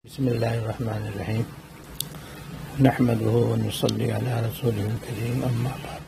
بسم اللہ الرحمن الرحیم نحمدہ ونصلی علی رسولہ الکریم اما بعد۔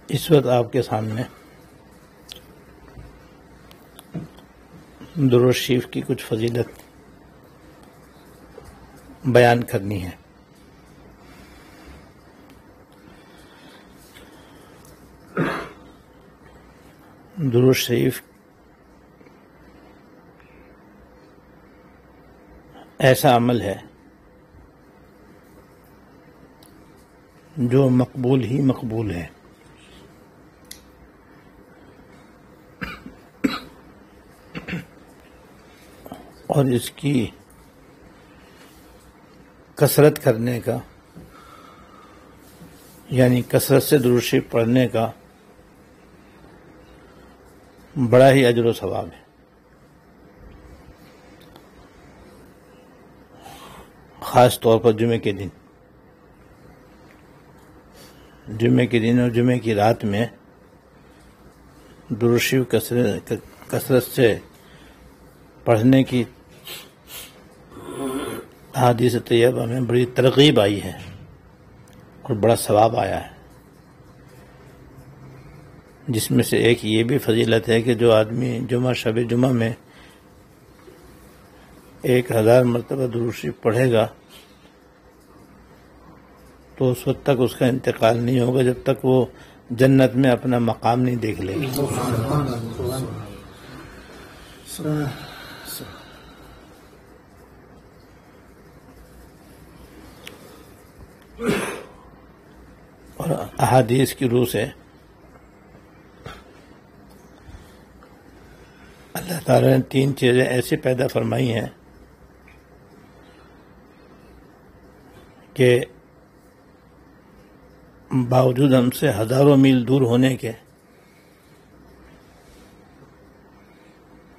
اس وقت آپ کے سامنے درود شریف کی کچھ فضیلت بیان کرنی ہے۔ درود شریف ایسا عمل ہے جو مقبول ہی مقبول ہے، اور اس کی کثرت کرنے کا یعنی کثرت سے درود شریف پڑھنے کا بڑا ہی اجر و ثواب ہے۔ خاص طور پر جمعے کے دن اور جمعے کی رات میں درود شریف کثرت سے پڑھنے کی احادیث طیبہ میں بڑی ترغیب آئی ہے اور بڑا ثواب آیا ہے، جس میں سے ایک یہ بھی فضیلت ہے کہ جو آدمی شب جمعہ میں 1000 مرتبہ درود شریف پڑھے گا تو اس وقت تک اس کا انتقال نہیں ہوگا جب تک وہ جنت میں اپنا مقام نہیں دیکھ لے گا۔ اور احادیث کی روح سے اللہ تعالیٰ نے 3 چیزیں ایسی پیدا فرمائی ہیں کہ باوجود ہم سے ہزاروں میل دور ہونے کے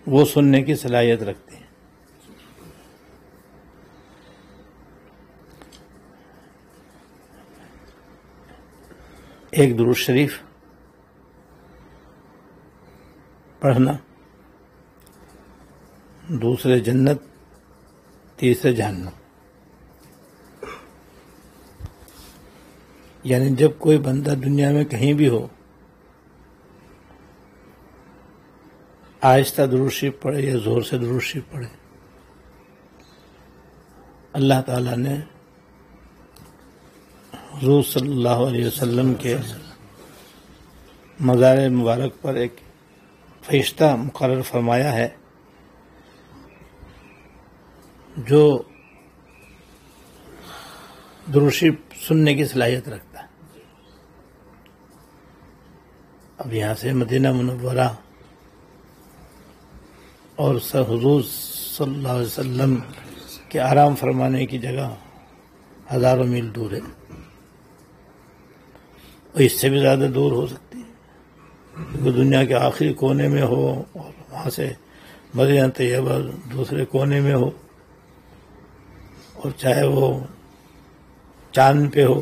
وہ سننے کی صلاحیت رکھتے ہیں۔ ایک درود شریف پڑھنا، دوسرے جنت، تیسرے جہنم۔ یعنی جب کوئی بندہ دنیا میں کہیں بھی ہو آہستہ درود شریف پڑھے یا زور سے درود شریف پڑھے، اللہ تعالیٰ نے حضور صلی اللہ علیہ وسلم کے مزار مبارک پر ایک فرشتہ مقرر فرمایا ہے جو درود شریف سننے کی صلاحیت رکھتا ہے۔ اب یہاں سے مدینہ منورہ اور حضور صلی اللہ علیہ وسلم کے آرام فرمانے کی جگہ ہزاروں میل دور ہے، اور اس سے بھی زیادہ دور ہو سکتی ہے کیونکہ دنیا کے آخری کونے میں ہو اور وہاں سے مدینہ طیبہ دوسرے کونے میں ہو، اور چاہے وہ چاند پہ ہو،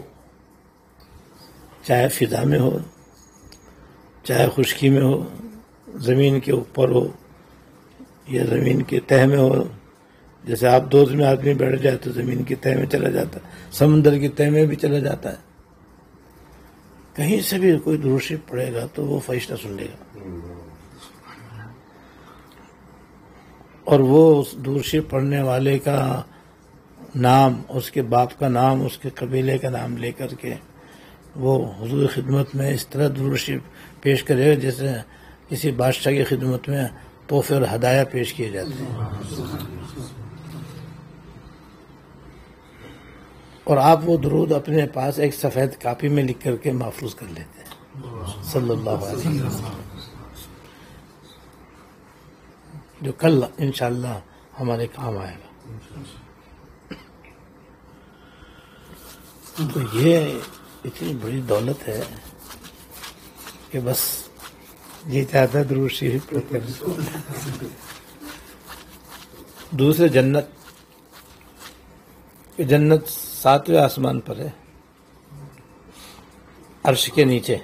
چاہے فضا میں ہو، چاہے خشکی میں ہو، زمین کے اوپر ہو یا زمین کے تہہ میں ہو۔ جیسے آپ دوز میں آدمی بیٹھ جائے تو زمین کی تہہ میں چلا جاتا ہے، سمندر کی تہہ میں بھی چلا جاتا ہے۔ کہیں سے بھی کوئی درود شریف پڑھے گا تو وہ فرشتہ سن لے گا، اور وہ اس درود شریف پڑھنے والے کا نام، اس کے باپ کا نام، اس کے قبیلے کا نام لے کر کے وہ حضور خدمت میں اس طرح درود شریف پیش کرے گا جیسے کسی بادشاہ کی خدمت میں تحفے اور ہدایہ پیش کیے جاتے ہیں۔ اور آپ وہ درود اپنے پاس ایک سفید کاپی میں لکھ کر کے محفوظ کر لیتے ہیں صلی اللہ علیہ وسلم، جو کل انشاءاللہ ہمارے کام آئے گا۔ تو یہ اتنی بڑی دولت ہے کہ بس یہ چاہتا ہے درود شریف پڑھتے ہیں۔ دوسرے جنت 7ویں آسمان پر ہے، عرش کے نیچے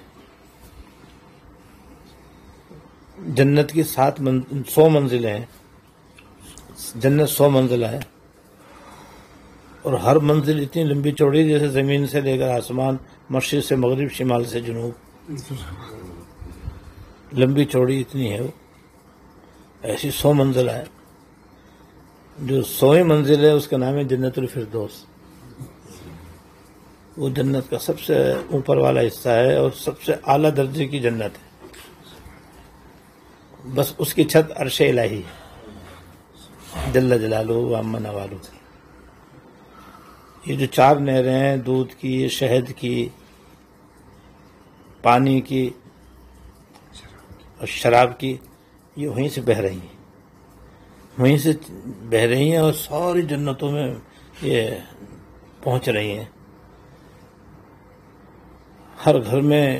جنت کی 100 منزلیں ہیں. جنت 100 منزلہ ہے، اور ہر منزل اتنی لمبی چوڑی جیسے زمین سے لے کر آسمان، مشرق سے مغرب، شمال سے جنوب، لمبی چوڑی اتنی ہے. وہ ایسی 100 منزلہ ہے. جو 100ویں منزل ہے اس کا نام ہے جنت الفردوس. وہ جنت کا سب سے اوپر والا حصہ ہے اور سب سے اعلیٰ درجے کی جنت ہے. بس اس کی چھت عرش الہی ہے جل جلالہ و عم نوالہ. یہ جو 4 نہریں ہیں، دودھ کی، شہد کی، پانی کی اور شراب کی، یہ وہیں سے بہہ رہی ہیں، وہیں سے بہہ رہی ہیں اور ساری جنتوں میں یہ پہنچ رہی ہیں. ہر گھر میں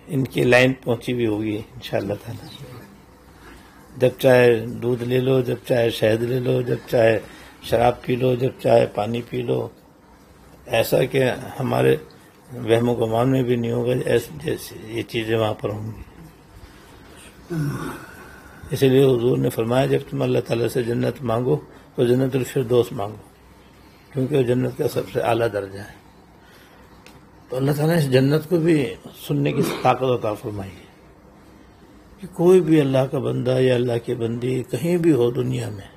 ان کی لائن پہنچی بھی ہوگی انشاءاللہ تعالی. جب چاہے دودھ لے لو، جب چاہے شہد لے لو، جب چاہے شراب پی لو، جب چاہے پانی پی لو. ایسا کہ ہمارے وہم و گمان میں بھی نہیں ہوگا جیسے یہ چیزیں وہاں پر ہوں گی. اسی لیے حضور نے فرمایا جب تم اللہ تعالیٰ سے جنت مانگو تو جنت الفردوس مانگو، کیونکہ وہ جنت کا سب سے اعلیٰ درجہ ہے. تو اللہ تعالیٰ نے اس جنت کو بھی سننے کی طاقت عطا فرمائی ہے کہ کوئی بھی اللہ کا بندہ یا اللہ کی بندی کہیں بھی ہو دنیا میں،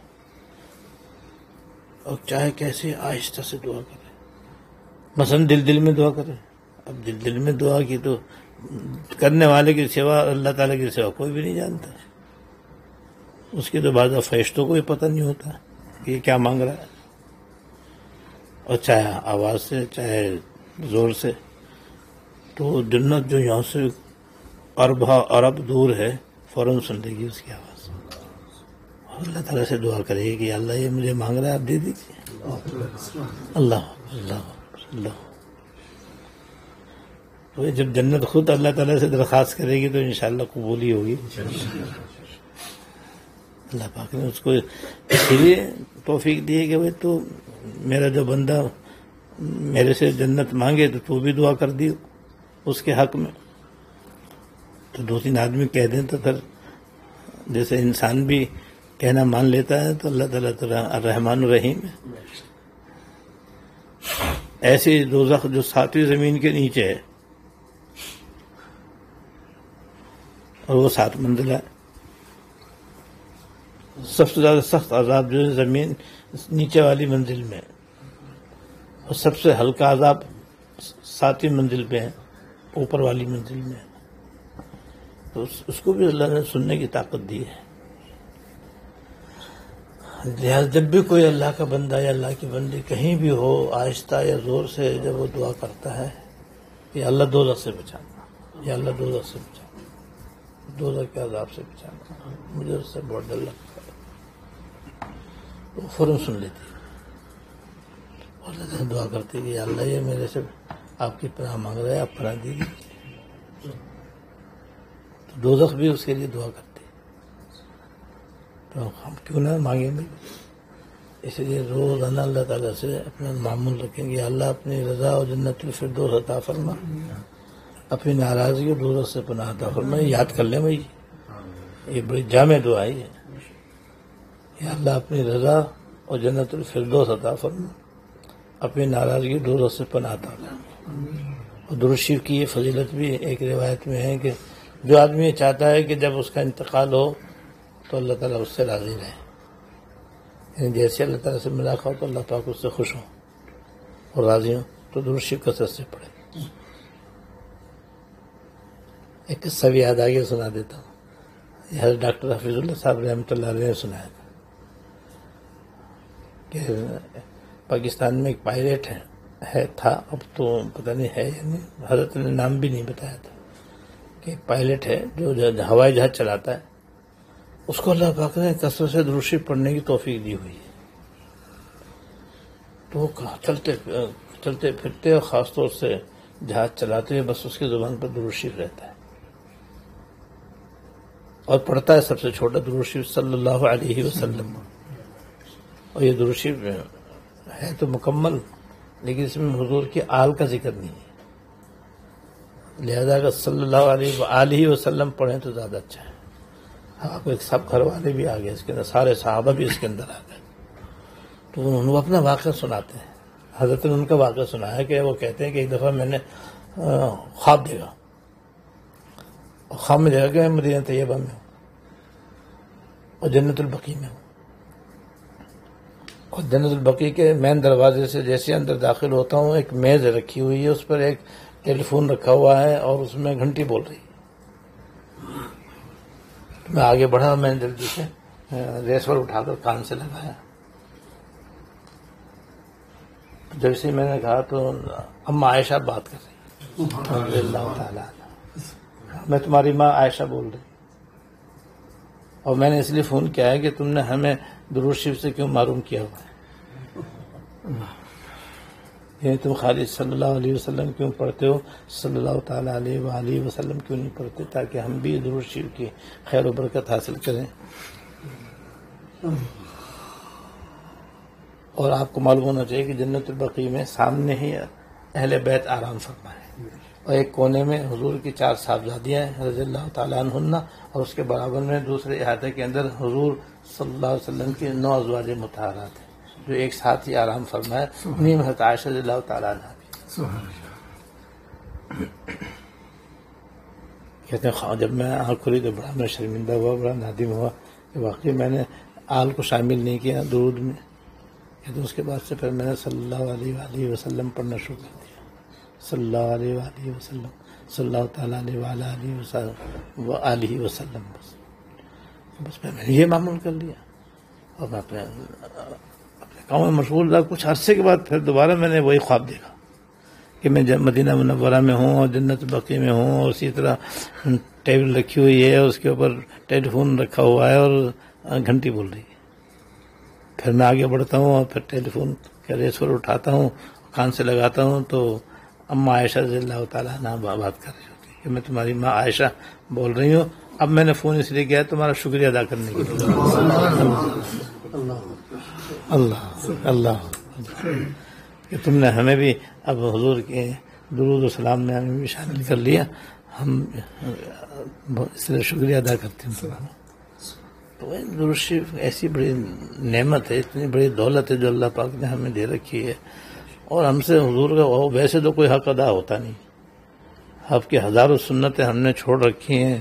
اور چاہے کیسے آہستہ سے دعا کرے. مثلا دل میں دعا کرے. اب دل میں دعا کی تو کرنے والے کی سوا اللہ تعالیٰ کی سوا کوئی بھی نہیں جانتا. اس کی تو بعض فرشتوں کو بھی پتہ نہیں ہوتا کہ یہ کیا مانگ رہا ہے. اور چاہے آواز سے چاہے زور سے، تو جنت جو یہاں سے ارب دور ہے فوراً سن لے گی اس کی آواز، اور اللہ تعالیٰ سے دعا کرے گی کہ اللہ یہ مجھے مانگ رہا ہے آپ دے دیجیے. اللہ اللہ. تو جب جنت خود اللہ تعالیٰ سے درخواست کرے گی تو انشاءاللہ قبول ہی ہوگی. اللہ پاک نے اس کو اسی لیے توفیق دی ہے کہ بھائی تو میرا جو بندہ میرے سے جنت مانگے تو بھی دعا کر دی اس کے حق میں. تو 2-3 آدمی کہہ دیں تو پھر جیسے انسان بھی کہنا مان لیتا ہے تو اللہ تعالیٰ الرحمن الرحیم ہے. ایسی دوزخ جو 7ویں زمین کے نیچے ہے اور وہ 7 منزلہ ہے. سب سے زیادہ سخت عذاب جو ہے زمین نیچے والی منزل میں، اور سب سے ہلکا عذاب 7ویں منزل پہ ہے، اوپر والی منزل میں. تو اس کو بھی اللہ نے سننے کی طاقت دی ہے. لہٰذا جب بھی کوئی اللہ کا بندہ یا اللہ کی بندی کہیں بھی ہو، آہستہ یا زور سے جب وہ دعا کرتا ہے کہ اللہ دوزخ سے بچانا، یا اللہ دوزخ سے بچانا، دوزخ کے عذاب سے بچانا، مجھے اس سے بہت ڈر لگتا ہے، وہ فوراً سن لیتی ہے. اور اللہ تعالیٰ دعا کرتی ہے کہ اللہ یہ میرے سے آپ کی پناہ مانگ رہے ہیں، آپ پناہ دیجیے. تو دوزخ بھی اس کے لیے دعا کرتی ہے. تو ہم کیوں نہ مانگیں گے؟ اس لیے روزانہ اللہ تعالیٰ سے اپنا معمول رکھیں گے، اللہ اپنی رضا اور جنت الفردوس عطا فرما، اپنی ناراضگی اور دوزخ سے پناہ عطا فرما. یاد کر لیں بھائی، یہ بڑی جامع دعا ہے. یا اللہ اپنی رضا اور جنت الفردوس عطا فرما، اپنی ناراضگی دوزخ سے پناہ عطا فرما. اور درود شریف کی یہ فضیلت بھی ایک روایت میں ہے کہ جو آدمی یہ چاہتا ہے کہ جب اس کا انتقال ہو تو اللہ تعالیٰ اس سے راضی رہے، یعنی جیسے اللہ تعالیٰ سے ملاقات ہو تو اللہ پاک اس سے خوش ہوں اور راضی ہوں، تو درود شریف کثرت سے پڑھے. ایک قصہ بھی یاد آگے سنا دیتا ہوں. یہ حضرت ڈاکٹر حفیظ اللہ صاحب رحمۃ اللہ علیہ نے سنایا تھا کہ پاکستان میں ایک پائلٹ تھا، اب تو پتہ نہیں ہے یا نہیں، حضرت نے نام بھی نہیں بتایا تھا، کہ ایک پائلٹ ہے جو ہوائی جہاز چلاتا ہے. اس کو اللہ پاک نے کثرت سے درود شریف پڑھنے کی توفیق دی ہوئی ہے. تو وہ چلتے پھرتے اور خاص طور سے جہاز چلاتے ہوئے بس اس کی زبان پر درود شریف رہتا ہے، اور پڑھتا ہے سب سے چھوٹا درود شریف صلی اللہ علیہ وسلم. اور یہ درود شریف ہے تو مکمل، لیکن اس میں حضور کی آل کا ذکر نہیں ہے. لہذا اگر صلی اللہ علیہ وآلہ وسلم پڑھیں تو زیادہ اچھا ہے. آپ ایک سب گھر والے بھی آ گئے اس کے اندر, سارے صحابہ بھی اس کے اندر آ گئے. تو انہوں نے اپنا واقعہ سناتے ہیں. حضرت نے ان کا واقعہ سنا ہے کہ وہ کہتے ہیں کہ ایک دفعہ میں نے خواب دیکھا, اور خواب میں دیکھا کہ میں مدینہ طیبہ میں ہوں اور جنت البقیع میں ہوں, اور جنت البقیع کے مین دروازے سے جیسے اندر داخل ہوتا ہوں ایک میز رکھی ہوئی ہے, اس پر ایک ٹیلی فون رکھا ہوا ہے اور اس میں گھنٹی بول رہی ہے. میں آگے بڑھا, میں نے جلدی سے ریسور اٹھا کر کان سے لگایا. جیسے میں نے کہا تو اما عائشہ بات کر رہی رضی اللہ تعالیٰ عنہ, میں تمہاری ماں عائشہ بول رہی, اور میں نے اس لیے فون کیا ہے کہ تم نے ہمیں درود شریف سے کیوں محروم کیا ہوا ہے, یعنی تم خالی صلی اللہ علیہ وسلم کیوں پڑھتے ہو, صلی اللہ تعالیٰ علیہ وآلہ وسلم کیوں نہیں پڑھتے, تاکہ ہم بھی درود شریف کی خیر و برکت حاصل کریں. اور آپ کو معلوم ہونا چاہیے کہ جنت البقیع میں سامنے ہی اہل بیت آرام فرمائے, اور ایک کونے میں حضور کی 4 صاحبزادیاں ہیں رضی اللہ تعالیٰ عنہن, اور اس کے برابر میں دوسرے احاطے کے اندر حضور صلی اللہ علیہ وسلم کی 9 ازواج مطہرات ہیں جو ایک ساتھ ہی آرام فرمائے. انہیں میں حضرت عائشہ رضی اللہ تعالیٰ عنہ بھی کہتے ہیں جب میں آنکھ کھلی تو بڑا میں شرمندہ ہوا, بڑا نادم ہوا کہ واقعی میں نے آل کو شامل نہیں کیا درود میں. تو اس کے بعد سے پھر میں نے صلی اللہ علیہ وآلہ وسلم پڑھنا شروع کر دیا, صلی اللہ علیہ وآلہ وسلم, صلی اللہ تعالیٰ علیہ وآلہ وسلم. بس میں نے یہ معمول کر لیا, اور میں اپنے کام میں مشغول رہا. کچھ عرصے کے بعد پھر دوبارہ میں نے وہی خواب دیکھا کہ میں مدینہ منورہ میں ہوں اور جنت البقیع میں ہوں, اور اسی طرح ٹیبل رکھی ہوئی ہے, اس کے اوپر ٹیلی فون رکھا ہوا ہے اور گھنٹی بول رہی ہے. پھر میں آگے بڑھتا ہوں اور پھر ٹیلی فون کا ریسور اٹھاتا ہوں, کان سے لگاتا ہوں تو اما عائشہ رضی اللہ تعالیٰ عنہ بات کر رہی ہوتی ہے کہ میں تمہاری ماں عائشہ بول رہی ہوں. اب میں نے فون اس لیے کیا تمہارا شکریہ ادا کرنے کے لیے. اللہ اللہ کہ تم نے ہمیں بھی اب حضور کے درود و سلام میں ہمیں بھی شامل کر لیا, ہم اس لیے شکریہ ادا کرتے ہیں تمہارا. تو درود شریف ایسی بڑی نعمت ہے, اتنی بڑی دولت ہے جو اللہ پاک نے ہمیں دے رکھی ہے, اور ہم سے حضور کا ویسے تو کوئی حق ادا ہوتا نہیں. آپ کی ہزاروں سنتیں ہم نے چھوڑ رکھی ہیں,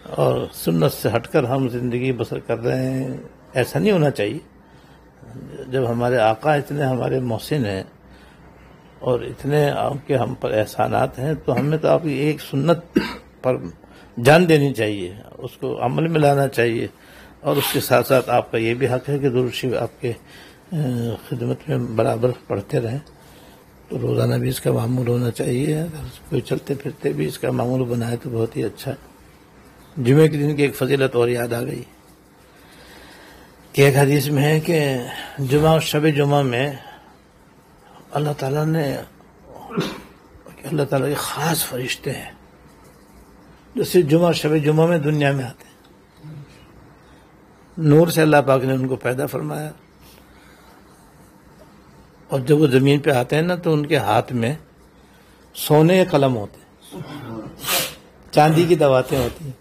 اور سنت سے ہٹ کر ہم زندگی بسر کر رہے ہیں. ایسا نہیں ہونا چاہیے. جب ہمارے آقا اتنے ہمارے محسن ہیں اور اتنے آپ کے ہم پر احسانات ہیں, تو ہمیں تو آپ کی ایک سنت پر جان دینی چاہیے, اس کو عمل میں لانا چاہیے. اور اس کے ساتھ ساتھ آپ کا یہ بھی حق ہے کہ درود شریف آپ کے خدمت میں برابر پڑھتے رہیں. تو روزانہ بھی اس کا معمول ہونا چاہیے. اگر کوئی چلتے پھرتے بھی اس کا معمول بنائے تو بہت ہی اچھا ہے. جمعے کے دن کی ایک فضیلت اور یاد آ گئی کہ ایک حدیث میں ہے کہ جمعہ اور شب جمعہ میں اللہ تعالیٰ کے خاص فرشتے ہیں جو صرف جمعہ اور شب جمعہ میں دنیا میں آتے ہیں. نور سے اللہ پاک نے ان کو پیدا فرمایا, اور جب وہ زمین پہ آتے ہیں نا تو ان کے ہاتھ میں سونے کے قلم ہوتے ہیں, چاندی کی دواتیں ہوتی ہیں,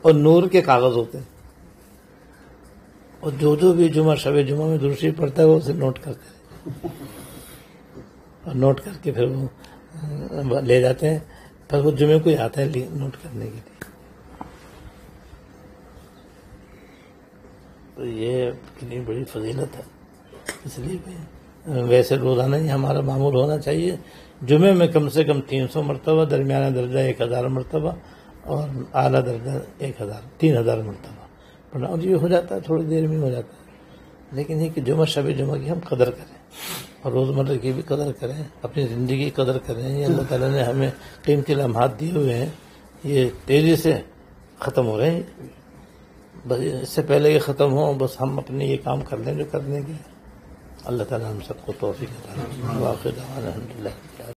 اور نور کے کاغذ ہوتے ہیں. اور جو بھی جمعہ شب جمعہ میں درود شریف پڑھتا ہے وہ اسے نوٹ کرتے ہیں, اور نوٹ کر کے پھر وہ لے جاتے ہیں. پھر وہ جمعے کو ہی آتا ہے نوٹ کرنے کے لیے. تو یہ کتنی بڑی فضیلت ہے. اس لیے کہ ویسے روزانہ ہی ہمارا معمول ہونا چاہیے. جمعے میں کم سے کم 300 مرتبہ, درمیانہ درجہ 1000 مرتبہ, اور اعلیٰ درجہ 3000 مرتبہ پڑھنا. اور یہ ہو جاتا ہے, تھوڑی دیر میں ہو جاتا ہے. لیکن یہ کہ جمعہ شب جمعہ کی ہم قدر کریں, اور روزمرہ کی بھی قدر کریں, اپنی زندگی کی قدر کریں. یہ اللہ تعالیٰ نے ہمیں قیمتی لمحات دیے ہوئے ہیں, یہ تیزی سے ختم ہو رہے ہیں. بس اس سے پہلے یہ ختم ہو, بس ہم اپنے یہ کام کر لیں جو کرنے کے. اللہ تعالیٰ ہم سب کو توفیق عطا فرمائے. واخر دعوانا الحمدللہ.